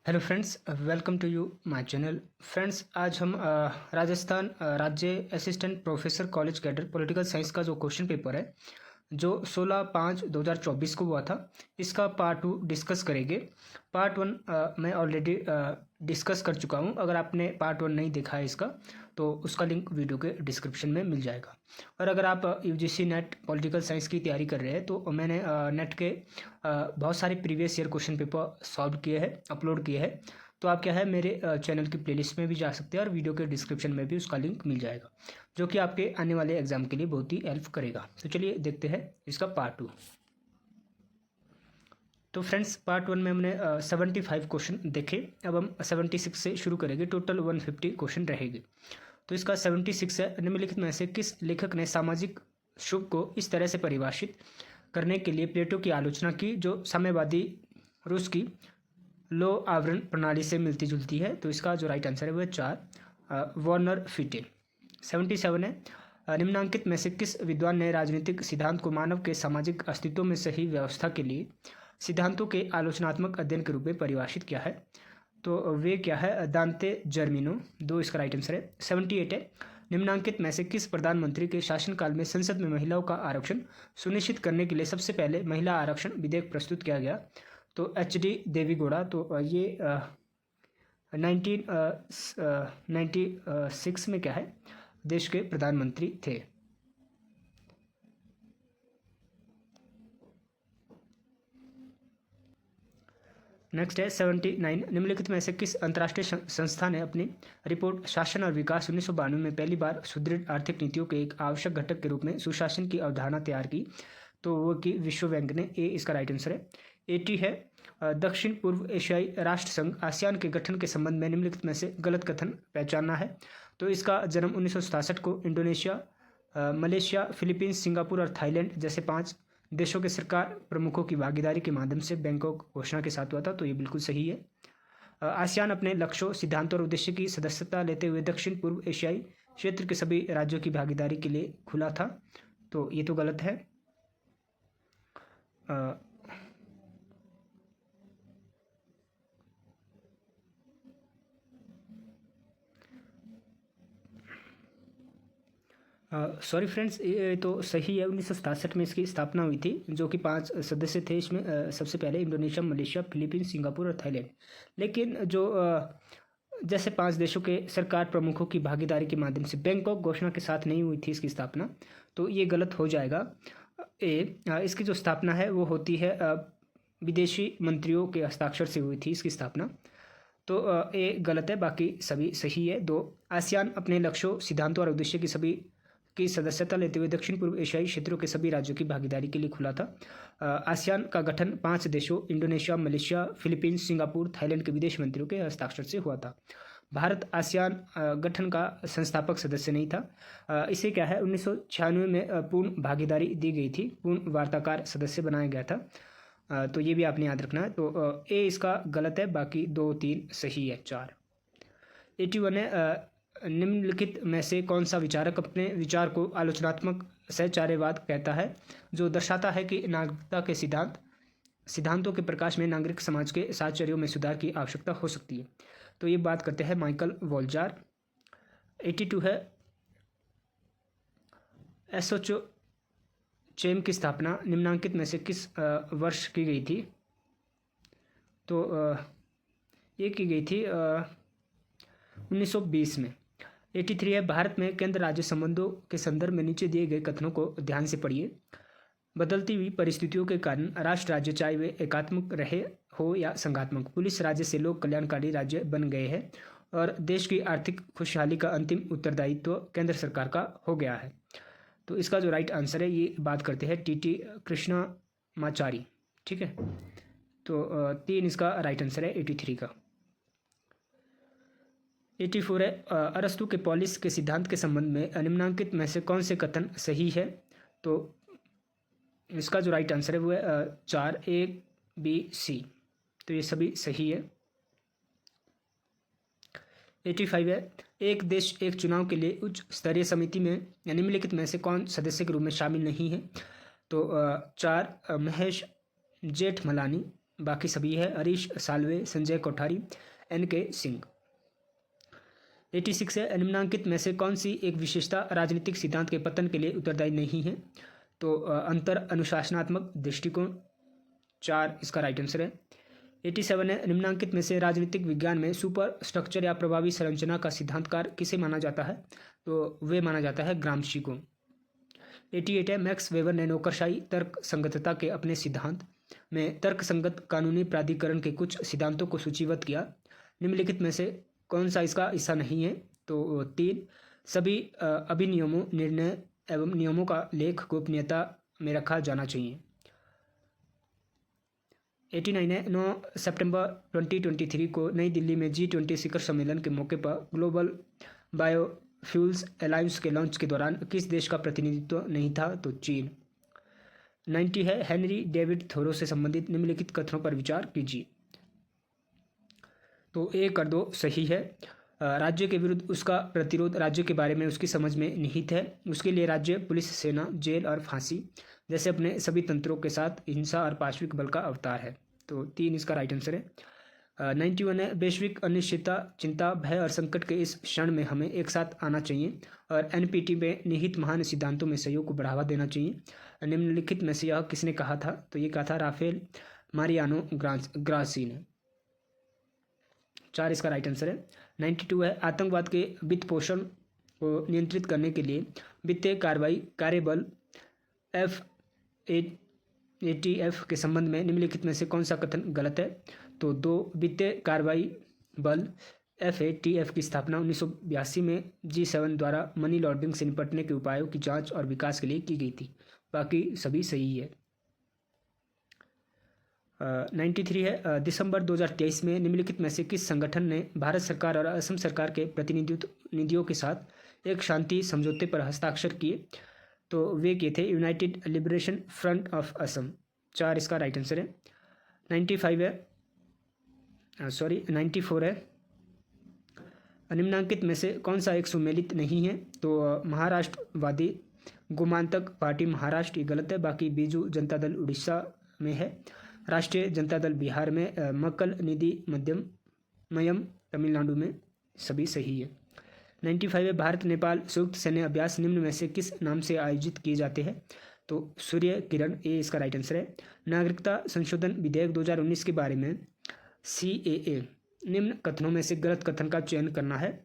Hello friends, welcome to you my channel. Friends, आज हम राजस्थान राज्य assistant professor college cadre political science का जो क्वेश्चन पेपर है जो 16/5/2024 को हुआ था, इसका पार्ट 2 डिस्कस करेंगे। पार्ट 1 मैं ऑलरेडी डिस्कस कर चुका हूँ। अगर आपने पार्ट 1 नहीं देखा है इसका, तो उसका लिंक वीडियो के डिस्क्रिप्शन में मिल जाएगा। और अगर आप यूजीसी नेट पॉलिटिकल साइंस की तैयारी कर रहे हैं, तो मैंने नेट के बहुत सारे previous year question paper solve किए हैं, अपलोड किए हैं। तो आप क्या है, मेरे चैनल की प्लेलिस्ट में भी जा सकते हैं और वीडियो के डिस्क्रिप्शन में भी उसका लिंक मिल जाएगा, जो कि आपके आने वाले एग्जाम के लिए बहुत ही हेल्प करेगा। तो चलिए देखते हैं इसका पार्ट 2। तो फ्रेंड्स, पार्ट 1 में हमने 75 क्वेश्चन देखे। अब हम 76 से शुरू करेंगे। टोटल 150 क्वेश्चन रहेंगे। तो इसका 76 है, निम्नलिखित में से किस लेखक ने सामाजिक शुभ को इस तरह से परिभाषित करने के लिए प्लेटो की आलोचना की, जो साम्यवादी रूस की लो आवरण प्रणाली से मिलती जुलती है। तो इसका जो राइट आंसर है वह 4 वार्नर फिटे। 77 है, निम्नांकित में से किस विद्वान ने राजनीतिक सिद्धांत को मानव के सामाजिक अस्तित्व में सही व्यवस्था के लिए सिद्धांतों के आलोचनात्मक अध्ययन के रूप में परिभाषित किया है? तो वे क्या है? दांते जर्मिनो। 2 इसका राइट आंसर है। 78 है, निम्नांकित में से किस प्रधानमंत्री के शासनकाल में संसद में महिलाओं का आरक्षण सुनिश्चित करने के लिए सबसे पहले महिला आरक्षण विधेयक प्रस्तुत किया गया? तो HD देवीगौड़ा। तो ये 1996 में क्या है, देश के प्रधानमंत्री थे। नेक्स्ट है 79, निम्नलिखित में से किस अंतर्राष्ट्रीय संस्था ने अपनी रिपोर्ट शासन और विकास 1992 में पहली बार सुदृढ़ आर्थिक नीतियों के एक आवश्यक घटक के रूप में सुशासन की अवधारणा तैयार की? तो वो की विश्व बैंक ने। ए इसका राइट आंसर है। 80 है, दक्षिण पूर्व एशियाई राष्ट्र संघ आसियान के गठन के संबंध में निम्नलिखित में से गलत कथन पहचानना है? तो इसका जन्म 1967 को इंडोनेशिया, मलेशिया, फिलीपींस, सिंगापुर और थाईलैंड जैसे 5 देशों के सरकार प्रमुखों की भागीदारी के माध्यम से बैंकॉक घोषणा के साथ हुआ था। तो ये बिल्कुल सही है। आसियान अपने लक्ष्यों, सिद्धांतों और उद्देश्य की सदस्यता लेते हुए दक्षिण पूर्व एशियाई क्षेत्र के सभी राज्यों की भागीदारी के लिए खुला था। तो ये तो गलत है। सॉरी फ्रेंड्स, ये तो सही है। 1967 में इसकी स्थापना हुई थी, जो कि 5 सदस्य थे। इसमें सबसे पहले इंडोनेशिया, मलेशिया, फिलीपींस, सिंगापुर और थाईलैंड। लेकिन जो जैसे 5 देशों के सरकार प्रमुखों की भागीदारी के माध्यम से बैंकॉक घोषणा के साथ नहीं हुई थी इसकी स्थापना, तो ये गलत हो जाएगा। इसकी जो स्थापना है वो होती है विदेशी मंत्रियों के हस्ताक्षर से हुई थी इसकी स्थापना। तो ये गलत है, बाकी सभी सही है। 2, आसियान अपने लक्ष्यों, सिद्धांतों और उद्देश्य की सदस्यता लेते हुए दक्षिण पूर्व एशियाई क्षेत्रों के सभी राज्यों की भागीदारी के लिए खुला था। आसियान का गठन 5 देशों Indonesia, Malaysia, Philippines, Singapore, Thailand के विदेश मंत्रियों के हस्ताक्षर से हुआ था। भारत आसियान गठन का संस्थापक सदस्य नहीं था। इसे क्या है, 1996 में पूर्ण भागीदारी दी गई थी, पूर्ण वार्ताकार सदस्य बनाया गया था। तो ये भी आपने याद रखना है। तो ए इसका गलत है, बाकी 2, 3 सही है। 4, 81 है, निम्नलिखित में से कौन सा विचारक अपने विचार को आलोचनात्मक सहचार्यवाद कहता है, जो दर्शाता है कि नागरिकता के सिद्धांतों के प्रकाश में नागरिक समाज के साहचर्यों में सुधार की आवश्यकता हो सकती है? तो ये बात करते हैं माइकल वॉल्जार। 82 है, एसोचैम की स्थापना निम्नांकित में से किस वर्ष की गई थी? तो ये की गई थी 1920 में। 83 है, भारत में केंद्र राज्य संबंधों के संदर्भ में नीचे दिए गए कथनों को ध्यान से पढ़िए। बदलती हुई परिस्थितियों के कारण राष्ट्र राज्य, चाहे वे एकात्मक रहे हो या संघात्मक, पुलिस राज्य से लोक कल्याणकारी राज्य बन गए हैं और देश की आर्थिक खुशहाली का अंतिम उत्तरदायित्व केंद्र सरकार का हो गया है। तो इसका जो राइट आंसर है, ये बात करते हैं TT कृष्णमाचारी। ठीक है। तो 3 इसका राइट आंसर है 83 का। 84 है, अरस्तु के पॉलिस के सिद्धांत के संबंध में निम्नांकित में से कौन से कथन सही है? तो इसका जो राइट आंसर है वो है 4, A, B, C। तो ये सभी सही है। 85 है, एक देश एक चुनाव के लिए उच्च स्तरीय समिति में निम्नलिखित में से कौन सदस्य के रूप में शामिल नहीं है? तो 4, महेश जेठमलानी, बाकी सभी है हरीश साल्वे, संजय कोठारी, NK सिंह। 86 है निम्नांकित में से कौन सी एक विशेषता राजनीतिक सिद्धांत के पतन के लिए उत्तरदायी नहीं है? तो अंतर अनुशासनात्मक दृष्टिकोण, 4 इसका राइट आंसर है। 87 है निम्नांकित में से राजनीतिक विज्ञान में सुपर स्ट्रक्चर या प्रभावी संरचना का सिद्धांतकार किसे माना जाता है? तो वे माना जाता है ग्रामशी को। 88 है मैक्स वेबर ने नौकरशाही तर्क संगतता के अपने सिद्धांत में तर्क संगत कानूनी प्राधिकरण के कुछ सिद्धांतों को सूचीबद्ध किया। निम्नलिखित में से कौन सा इसका हिस्सा नहीं है? तो 3 सभी अभिनियमों, निर्णय एवं नियमों का लेख गोपनीयता में रखा जाना चाहिए। 89 है 9 सितंबर 2023 को नई दिल्ली में G20 शिखर सम्मेलन के मौके पर ग्लोबल बायोफ्यूल्स अलायंस के लॉन्च के दौरान किस देश का प्रतिनिधित्व नहीं था? तो चीन। 90 है हेनरी डेविड थोरो से संबंधित निम्नलिखित कथनों पर विचार कीजिए। तो 1 और 2 सही है। राज्य के विरुद्ध उसका प्रतिरोध राज्य के बारे में उसकी समझ में निहित है। उसके लिए राज्य, पुलिस, सेना, जेल और फांसी जैसे अपने सभी तंत्रों के साथ हिंसा और पाशविक बल का अवतार है। तो 3 इसका राइट आंसर है। 91 है वैश्विक अनिश्चितता, चिंता, भय और संकट के इस क्षण में हमें एक साथ आना चाहिए और NPT में निहित महान सिद्धांतों में सहयोग को बढ़ावा देना चाहिए। निम्नलिखित में से यह किसने कहा था? तो ये कहा था राफेल मारियानो ग्रासी ने। 4 इसका राइट आंसर है। 92 है आतंकवाद के वित्त पोषण को नियंत्रित करने के लिए वित्तीय कार्रवाई कार्यबल FATF के संबंध में निम्नलिखित में से कौन सा कथन गलत है? तो 2 वित्तीय कार्रवाई बल FATF की स्थापना 1982 में G7 द्वारा मनी लॉन्ड्रिंग से निपटने के उपायों की जांच और विकास के लिए की गई थी। बाकी सभी सही है। 93 है दिसंबर 2023 में निम्नलिखित में से किस संगठन ने भारत सरकार और असम सरकार के प्रतिनिधियों के साथ एक शांति समझौते पर हस्ताक्षर किए? तो वे किए थे United liberation front of Assam. 4 इसका राइट आंसर है। 94 है निम्नांकित में से कौन सा एक सुमेलित नहीं है? तो महाराष्ट्रवादी गोमांतक पार्टी महाराष्ट्र, ये गलत है। बाकी बीजू जनता दल उड़ीसा में है, राष्ट्रीय जनता दल बिहार में, मक्कल निधि मयम तमिलनाडु में, सभी सही है। 95 है भारत नेपाल संयुक्त सैन्य अभ्यास निम्न में से किस नाम से आयोजित किए जाते हैं? तो सूर्य किरण, ये इसका राइट आंसर है। नागरिकता संशोधन विधेयक 2019 के बारे में CAA निम्न कथनों में से गलत कथन का चयन करना है।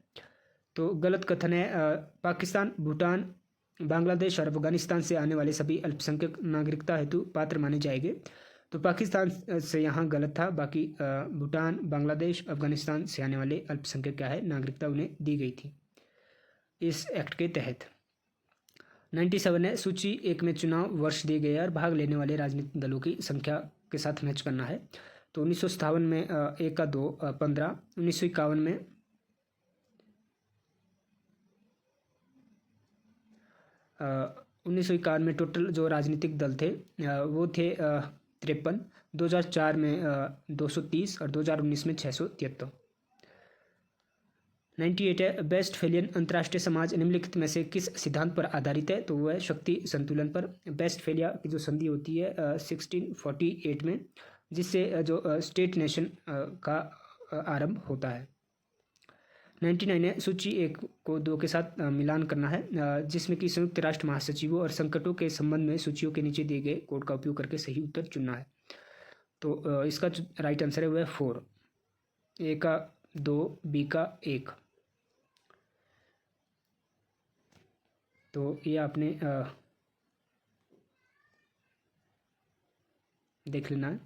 तो गलत कथन है पाकिस्तान, भूटान, बांग्लादेश और अफगानिस्तान से आने वाले सभी अल्पसंख्यक नागरिकता हेतु पात्र माने जाएंगे। तो पाकिस्तान से यहाँ गलत था। बाकी भूटान, बांग्लादेश, अफगानिस्तान से आने वाले अल्पसंख्यक क्या है, नागरिकता उन्हें दी गई थी इस एक्ट के तहत। 97 है सूची 1 में चुनाव वर्ष दिए गए और भाग लेने वाले राजनीतिक दलों की संख्या के साथ मैच करना है। तो 1957 में 1 का 2 15, 1951 में 1951 में टोटल जो राजनीतिक दल थे वो थे 53, 2004 में 230 और 2019 में 673। 98 है वेस्टफेलियन अंतर्राष्ट्रीय समाज निम्नलिखित में से किस सिद्धांत पर आधारित है? तो वह है शक्ति संतुलन पर। वेस्टफेलिया की जो संधि होती है 1648 में, जिससे जो स्टेट नेशन का आरंभ होता है। 99 है सूची 1 को 2 के साथ मिलान करना है, जिसमें कि संयुक्त राष्ट्र महासचिवों और संकटों के संबंध में सूचियों के नीचे दिए गए कोड का उपयोग करके सही उत्तर चुनना है। तो इसका जो राइट आंसर है वह है 4, A का 2, B का 1। तो ये आपने देख लेना है।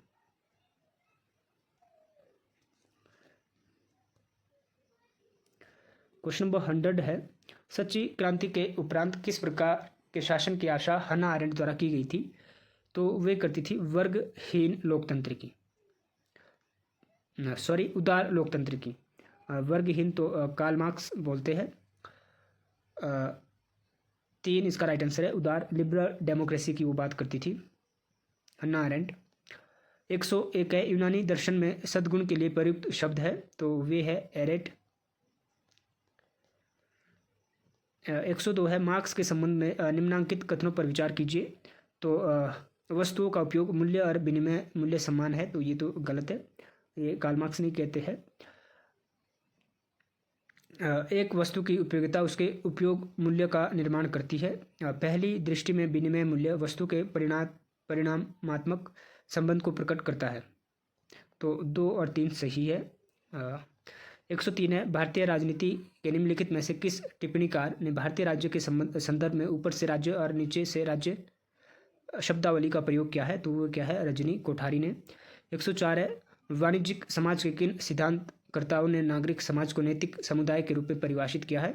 क्वेश्चन नंबर 100 है सच्ची क्रांति के उपरांत किस प्रकार के शासन की आशा हन्ना अरेंट द्वारा की गई थी? तो वे करती थी वर्गहीन लोकतंत्र की, उदार लोकतंत्र की। वर्गहीन तो कार्ल मार्क्स बोलते हैं। 3 इसका राइट आंसर है। उदार लिबरल डेमोक्रेसी की वो बात करती थी हन्ना अरेंट। 101 है यूनानी दर्शन में सद्गुण के लिए प्रयुक्त शब्द है, तो वे है एरेट। 102 है मार्क्स के संबंध में निम्नांकित कथनों पर विचार कीजिए। तो वस्तुओं का उपयोग मूल्य और विनिमय मूल्य समान है, तो ये तो गलत है, ये कार्ल मार्क्स नहीं कहते हैं। एक वस्तु की उपयोगिता उसके उपयोग मूल्य का निर्माण करती है। पहली दृष्टि में विनिमय मूल्य वस्तु के परिणामात्मक संबंध को प्रकट करता है, तो 2 और 3 सही है। 103 है, भारतीय राजनीति के निम्नलिखित में से किस टिप्पणीकार ने भारतीय राज्य के संदर्भ में ऊपर से राज्य और नीचे से राज्य शब्दावली का प्रयोग किया है, तो वो क्या है, रजनी कोठारी ने। 104 है, वाणिज्यिक समाज के किन सिद्धांतकर्ताओं ने नागरिक समाज को नैतिक समुदाय के रूप में परिभाषित किया है,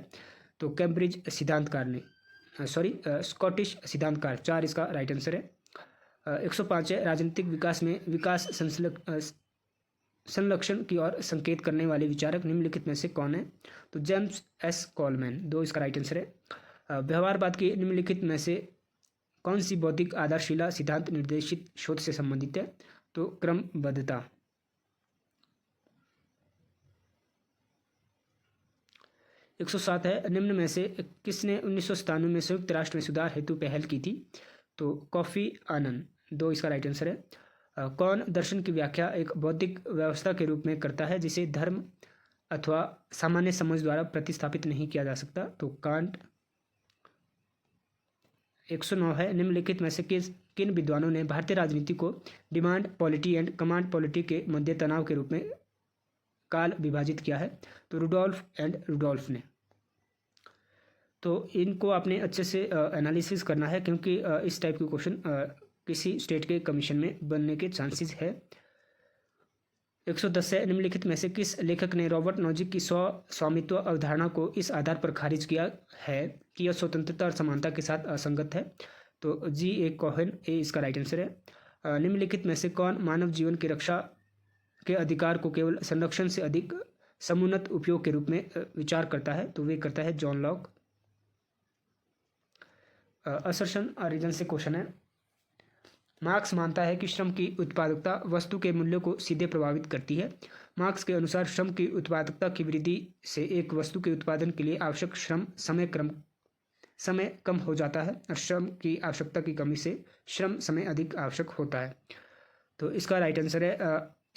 तो कैम्ब्रिज सिद्धांतकार ने, स्कॉटिश सिद्धांतकार। 4 इसका राइट आंसर है। 105 है, राजनीतिक विकास में विकास संलक्षण की ओर संकेत करने वाले विचारक निम्नलिखित में से कौन है, तो जेम्स एस कॉलमैन। 2 इसका राइट आंसर है। व्यवहारवाद की निम्नलिखित में से कौन सी बौद्धिक आधारशिला सिद्धांत निर्देशित शोध से संबंधित है, तो क्रमबद्धता। 107 है, निम्न में से किसने 1997 में संयुक्त राष्ट्र में सुधार हेतु पहल की थी, तो कॉफी आनन। 2 इसका राइट आंसर है। कौन दर्शन की व्याख्या एक बौद्धिक व्यवस्था के रूप में करता है जिसे धर्म अथवा सामान्य समझ द्वारा प्रतिस्थापित नहीं किया जा सकता, तो कांट। 109 है, निम्नलिखित में से किन विद्वानों ने भारतीय राजनीति को demand polity and command polity के मध्य तनाव के रूप में काल विभाजित किया है, तो रुडोल्फ ने। तो इनको आपने अच्छे से एनालिसिस करना है, क्योंकि इस टाइप के क्वेश्चन किसी स्टेट के कमीशन में बनने के चांसेस है। 110 है, निम्नलिखित में से किस लेखक ने रॉबर्ट नॉजिक की स्वामित्व अवधारणा को इस आधार पर खारिज किया है कि यह स्वतंत्रता और समानता के साथ असंगत है, तो जी ए कोहेन। ए इसका राइट आंसर है। निम्नलिखित में से कौन मानव जीवन की रक्षा के अधिकार को केवल संरक्षण से अधिक समुन्नत उपयोग के रूप में विचार करता है, तो वे करता है जॉन लॉक। असर्शन और रीजन से क्वेश्चन है, मार्क्स मानता है कि श्रम की उत्पादकता वस्तु के मूल्य को सीधे प्रभावित करती है। मार्क्स के अनुसार श्रम की उत्पादकता की वृद्धि से एक वस्तु के उत्पादन के लिए आवश्यक समय कम हो जाता है और श्रम की आवश्यकता की कमी से श्रम समय अधिक आवश्यक होता है, तो इसका राइट आंसर है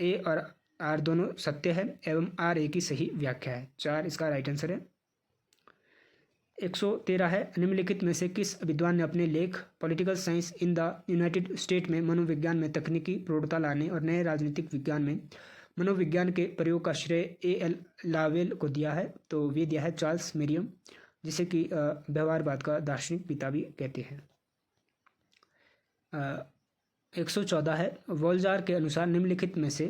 ए और आर दोनों सत्य है एवं आर ए की सही व्याख्या है। 4 इसका राइट आंसर है। 113 है, निम्नलिखित में से किस विद्वान ने अपने लेख political science in the United state में मनोविज्ञान में तकनीकी प्रौढ़ता लाने और नए राजनीतिक विज्ञान में मनोविज्ञान के प्रयोग का श्रेय A.L. लावेल को दिया है, तो वे दिया है चार्ल्स मेरियम, जिसे कि व्यवहारवाद का दार्शनिक पिता भी कहते हैं। 114 है, वोल्जार के अनुसार निम्नलिखित में से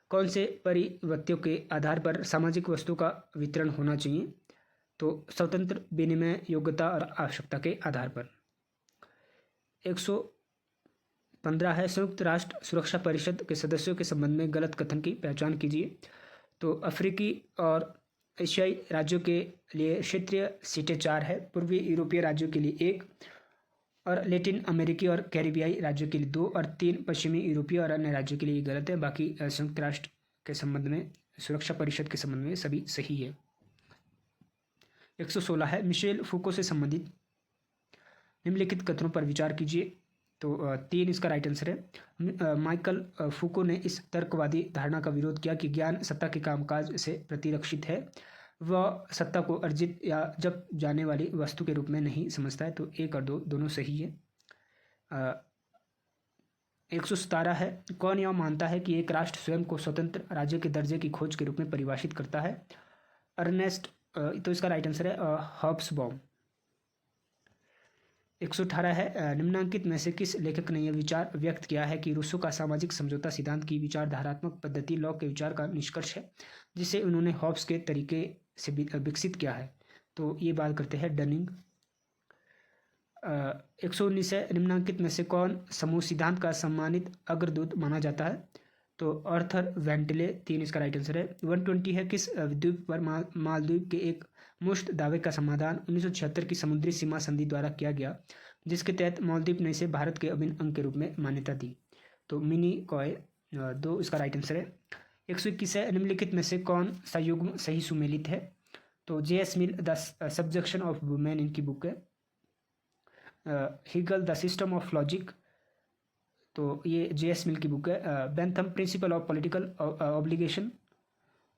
कौन से परिवर्त्यों के आधार पर सामाजिक वस्तु का वितरण होना चाहिए, तो स्वतंत्र विनिमय योग्यता और आवश्यकता के आधार पर। 115 है, संयुक्त राष्ट्र सुरक्षा परिषद के सदस्यों के संबंध में गलत कथन की पहचान कीजिए, तो अफ्रीकी और एशियाई राज्यों के लिए क्षेत्रीय सीटें 4 है, पूर्वी यूरोपीय राज्यों के लिए 1 और लैटिन अमेरिकी और कैरिबियाई राज्यों के लिए 2 और 3 पश्चिमी यूरोपीय और अन्य राज्यों के लिए गलत है। बाकी संयुक्त राष्ट्र के संबंध में, सुरक्षा परिषद के संबंध में सभी सही है। 116 है, मिशेल फूको से संबंधित निम्नलिखित कथनों पर विचार कीजिए, तो 3 इसका राइट आंसर है। माइकल फूको ने इस तर्कवादी धारणा का विरोध किया कि ज्ञान सत्ता के कामकाज से प्रतिरक्षित है, वह सत्ता को अर्जित या जब जाने वाली वस्तु के रूप में नहीं समझता है, तो 1 और 2 दोनों सही है। 117 है, कौन यह मानता है कि एक राष्ट्र स्वयं को स्वतंत्र राज्य के दर्जे की खोज के रूप में परिभाषित करता है, अर्नेस्ट, तो इसका राइट आंसर है हॉब्सबॉम। 118 है, निम्नांकित में से किस लेखक ने यह विचार व्यक्त किया है कि रूसो का सामाजिक समझौता सिद्धांत की विचारधारात्मक पद्धति लॉक के विचार का निष्कर्ष है, जिसे उन्होंने हॉब्स के तरीके से विकसित किया है, तो ये बात करते हैं डनिंग। 119 है, निम्नांकित में से कौन समूह सिद्धांत का सम्मानित अग्रदूत माना जाता है, तो आर्थर वेंटले। 3 इसका राइट आंसर है। 120 है, किस द्वीप पर मालदीव के एक मुश्त दावे का समाधान 1976 की समुद्री सीमा संधि द्वारा किया गया, जिसके तहत मालदीव ने इसे भारत के अभिन्न अंग के रूप में मान्यता दी, तो मिनी कॉय। 2 इसका राइट आंसर है। 121 है, निम्नलिखित में से कौन सा युग्म सही सुमेलित है, तो J.S. Mill the subjection of women इनकी बुक है। Hegel the system of logic तो ये J.S. मिल की बुक है। Bentham principle of political obligation,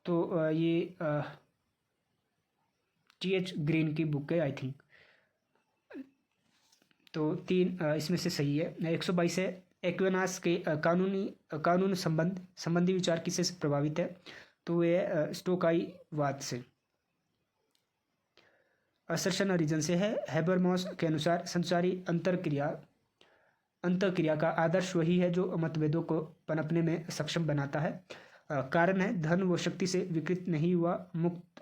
तो ये T.H. ग्रीन की बुक है आई थिंक। तो 3 इसमें से सही है। 122 है, एक्विनास के कानून संबंधी विचार किससे प्रभावित है? तो ये स्टोकाईवाद से। असर्शन रीजन से है, हैबरमॉस के अनुसार संचारी अंतरक्रिया का आदर्श वही है जो मतभेदों को पनपने में सक्षम बनाता है। कारण है, धन व शक्ति से विकृत नहीं हुआ मुक्त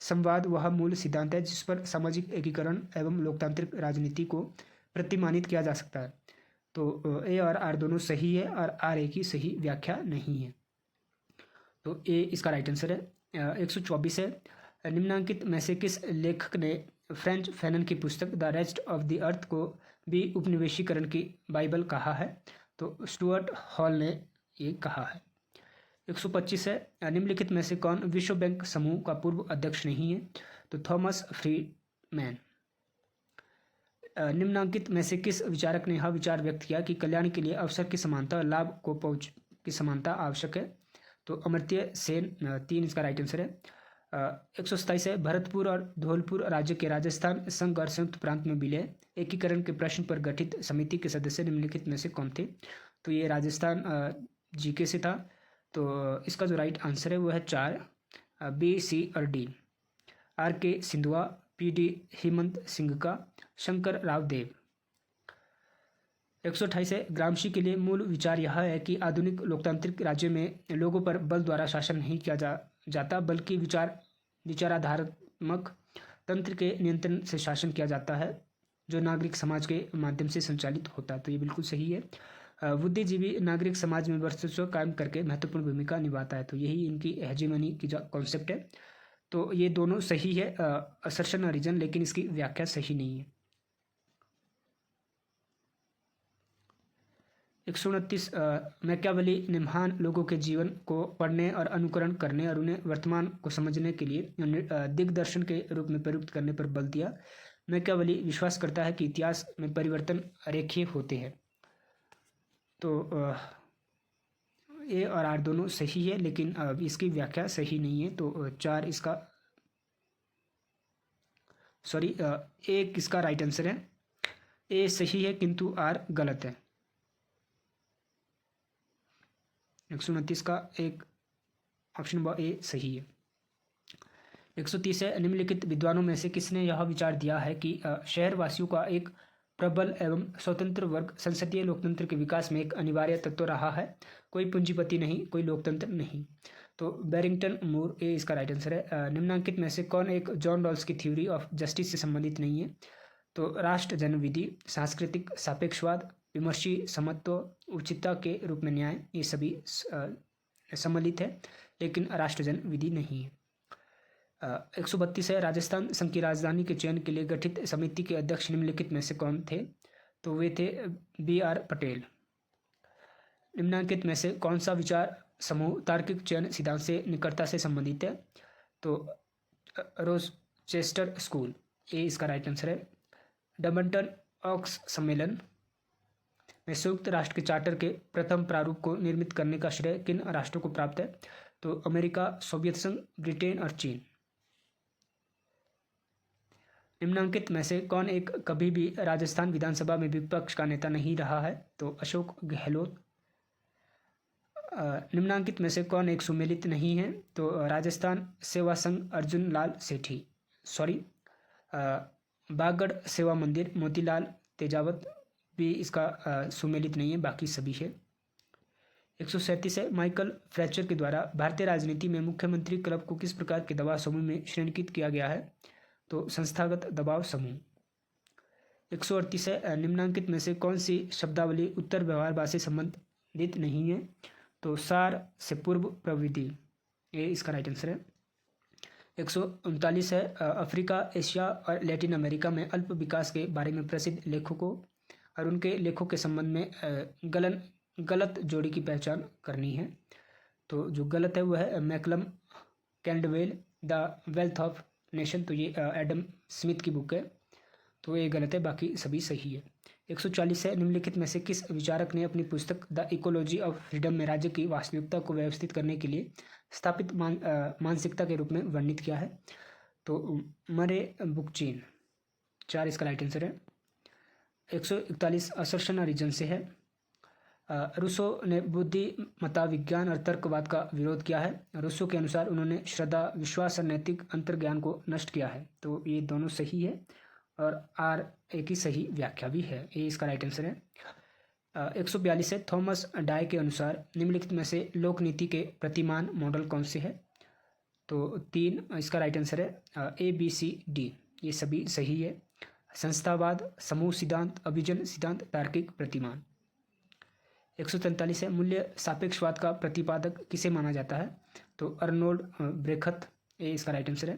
संवाद वह मूल सिद्धांत है जिस पर सामाजिक एकीकरण एवं लोकतांत्रिक राजनीति को प्रतिमानित किया जा सकता है। तो ए और आर दोनों सही है और आर ए की सही व्याख्या नहीं है। तो ए इसका राइट आंसर है। 124 है, निम्नांकित में से किस लेखक ने फ्रेंच फैनन की पुस्तक the rest of the earth को भी उपनिवेशीकरण की बाइबल कहा है? तो स्टुअर्ट हॉल ने ये कहा है। 125 है, निम्नलिखित में से कौन विश्व बैंक समूह का पूर्व अध्यक्ष नहीं है? तो थॉमस फ्रीडमैन। निम्नांकित में से किस विचारक ने यह विचार व्यक्त किया कि कल्याण के लिए अवसर की समानता और लाभ को पहुंच की समानता आवश्यक है? तो अमर्त्य सेन। 3 इसका राइट आंसर है। 127 है, भरतपुर और धौलपुर राज्य के राजस्थान संघ और संयुक्त प्रांत में विलय एकीकरण के प्रश्न पर गठित समिति के सदस्य निम्नलिखित में से कौन थे? तो ये राजस्थान जीके से था। तो इसका जो राइट आंसर है वो है 4, बी, सी और डी। आर के सिंधुआ, पी डी हेमंत सिंह का, शंकर राव देव। 128 है, ग्रामशी के लिए मूल विचार यह है कि आधुनिक लोकतांत्रिक राज्य में लोगों पर बल द्वारा शासन नहीं किया जाता बल्कि विचाराधारात्मक तंत्र के नियंत्रण से शासन किया जाता है जो नागरिक समाज के माध्यम से संचालित होता है। तो ये बिल्कुल सही है। बुद्धिजीवी नागरिक समाज में वर्चस्व कायम करके महत्वपूर्ण भूमिका निभाता है। तो यही इनकी हेजेमनी की जो कॉन्सेप्ट है। तो ये दोनों सही है, असर्शन और रीजन, लेकिन इसकी व्याख्या सही नहीं है। 129, मैकियावेली ने महान लोगों के जीवन को पढ़ने और अनुकरण करने और उन्हें वर्तमान को समझने के लिए दिग्दर्शन के रूप में प्रयुक्त करने पर बल दिया। मैकियावेली विश्वास करता है कि इतिहास में परिवर्तन रेखीय होते हैं। तो ए और आर दोनों सही है, लेकिन इसकी व्याख्या सही नहीं है। तो 4 इसका ए किसका राइट आंसर है? ए सही है किंतु आर गलत है। 129 का एक ऑप्शन नंबर ए सही है। 130 है, निम्नलिखित विद्वानों में से किसने यह विचार दिया है कि शहरवासियों का एक प्रबल एवं स्वतंत्र वर्ग संसदीय लोकतंत्र के विकास में एक अनिवार्य तत्व रहा है? कोई पूंजीपति नहीं, कोई लोकतंत्र नहीं। तो बैरिंगटन मूर, ए इसका राइट आंसर है। निम्नांकित में से कौन एक जॉन रॉल्स की थ्योरी ऑफ जस्टिस से संबंधित नहीं है? तो राष्ट्र जन विधि, सांस्कृतिक सापेक्षवाद, विमर्शी समत्व, उचितता के रूप में न्याय, ये सभी सम्मिलित है, लेकिन राष्ट्रजन विधि नहीं है। 132 है, राजस्थान संघ की राजधानी के चयन के लिए गठित समिति के अध्यक्ष निम्नलिखित में से कौन थे? तो वे थे बी आर पटेल। निम्नांकित में से कौन सा विचार समूह तार्किक चयन सिद्धांत से निकटता से संबंधित है? तो रोचेस्टर स्कूल, ए इसका राइट आंसर है। डबल्टन ऑक्स सम्मेलन में संयुक्त राष्ट्र के चार्टर के प्रथम प्रारूप को निर्मित करने का श्रेय किन राष्ट्रों को प्राप्त है? तो अमेरिका, सोवियत संघ, ब्रिटेन और चीन। निम्नांकित में से कौन एक कभी भी राजस्थान विधानसभा में विपक्ष का नेता नहीं रहा है? तो अशोक गहलोत। निम्नांकित में से कौन एक सुमेलित नहीं है? तो राजस्थान सेवा संघ अर्जुन लाल सेठी, बागड़ सेवा मंदिर मोतीलाल तेजावत भी इसका सुमेलित नहीं है, बाकी सभी है। 137 है, माइकल फ्लेचर के द्वारा भारतीय राजनीति में मुख्यमंत्री क्लब को किस प्रकार के दबाव समूह में श्रेणीकृत किया गया है? तो संस्थागत दबाव समूह। 138 है, निम्नांकित में से कौन सी शब्दावली उत्तर व्यवहार भाषा से संबंधित नहीं है? तो सार से पूर्व प्रविधि, ये इसका राइट आंसर है। 139 है, अफ्रीका, एशिया और लैटिन अमेरिका में अल्प विकास के बारे में प्रसिद्ध लेखकों और उनके लेखों के संबंध में गलत जोड़ी की पहचान करनी है। तो जो गलत है वह है मैकलम कैंडवेल, द वेल्थ ऑफ नेशन। तो ये एडम स्मिथ की बुक है, तो ये गलत है, बाकी सभी सही है। 140 है, निम्नलिखित में से किस विचारक ने अपनी पुस्तक द इकोलॉजी ऑफ फ्रीडम में राज्य की वास्तविकता को व्यवस्थित करने के लिए स्थापित मानसिकता के रूप में वर्णित किया है? तो मरे बुकचीन। 4 इसका राइट आंसर है। 141 असर्शन और रीजन से है। रूसो ने बुद्धिमत्ता विज्ञान और तर्कवाद का विरोध किया है। रूसो के अनुसार उन्होंने श्रद्धा, विश्वास और नैतिक अंतर्ज्ञान को नष्ट किया है। तो ये दोनों सही है और आर एक ही सही व्याख्या भी है, ये इसका राइट आंसर है। 142 है, थॉमस डाय के अनुसार निम्नलिखित में से लोक नीति के प्रतिमान मॉडल कौन से है? तो 3 इसका राइट आंसर है। ए बी सी डी ये सभी सही है। संस्थावाद, समूह सिद्धांत, अभिजन सिद्धांत, तार्किक प्रतिमान। 143 है, मूल्य सापेक्षवाद का प्रतिपादक किसे माना जाता है? तो अर्नोल्ड ब्रेखत, ये इसका राइट आंसर है।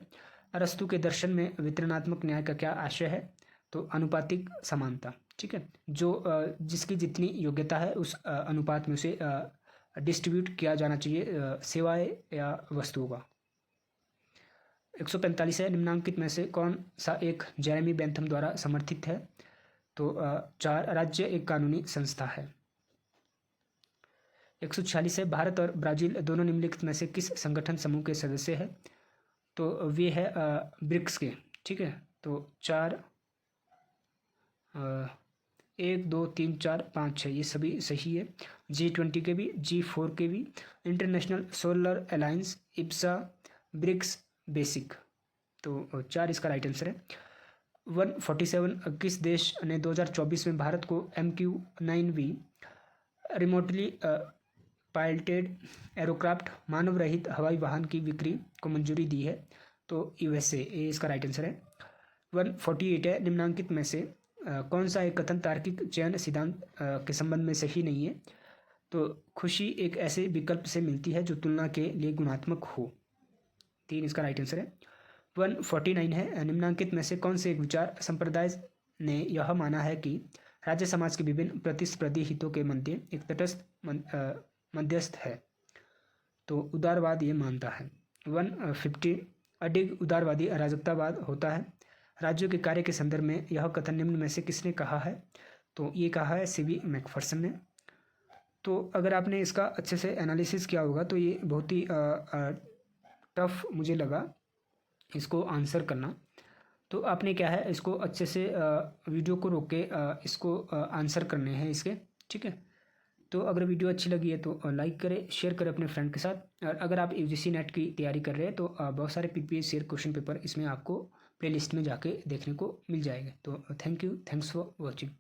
अरस्तु के दर्शन में वितरणात्मक न्याय का क्या आशय है? तो अनुपातिक समानता। ठीक है, जो जिसकी जितनी योग्यता है उस अनुपात में उसे डिस्ट्रीब्यूट किया जाना चाहिए सेवाएं या वस्तुओं का। 145 है, निम्नांकित में से कौन सा एक जेरेमी बेंथम द्वारा समर्थित है? तो 4 राज्य एक कानूनी संस्था है। 146 है, भारत और ब्राज़ील दोनों निम्नलिखित में से किस संगठन समूह के सदस्य हैं? तो वे है ब्रिक्स के। ठीक है, तो 4 1 2 3 4 5 6 ये सभी सही है। G20 के भी, G4 के भी, international solar alliance, IBSA, BRICS, BASIC. तो 4 इसका राइट आंसर है। 147 किस देश ने 2024 में भारत को MQ-9V रिमोटली पायलटेड एरोक्राफ्ट मानव रहित हवाई वाहन की बिक्री को मंजूरी दी है? तो USA, ये इसका राइट आंसर है। 148 है, निम्नांकित में से कौन सा एक कथन तार्किक चयन सिद्धांत के संबंध में सही नहीं है? तो खुशी एक ऐसे विकल्प से मिलती है जो तुलना के लिए गुणात्मक हो। 3 इसका राइट आंसर है। 149 है, निम्नांकित में से कौन से एक विचार संप्रदाय ने यह माना है कि राज्य समाज के विभिन्न प्रतिस्पर्धी हितों के मध्य एक तटस्थ मध्यस्थ है? तो उदारवाद ये मानता है। 150 अडिग उदारवादी अराजकतावाद होता है। राज्यों के कार्य के संदर्भ में यह कथन निम्न में से किसने कहा है? तो ये कहा है CB मैकफर्सन ने। तो अगर आपने इसका अच्छे से एनालिसिस किया होगा तो ये बहुत ही टफ मुझे लगा इसको आंसर करना। तो आपने क्या है, इसको अच्छे से वीडियो को रोक के इसको आंसर करने हैं इसके। ठीक है, तो अगर वीडियो अच्छी लगी है तो लाइक करें, शेयर करें अपने फ्रेंड के साथ। और अगर आप UGC नेट की तैयारी कर रहे हैं तो बहुत सारे PPS क्वेश्चन पेपर इसमें आपको प्लेलिस्ट में जाके देखने को मिल जाएगा। तो थैंक्स फॉर वॉचिंग।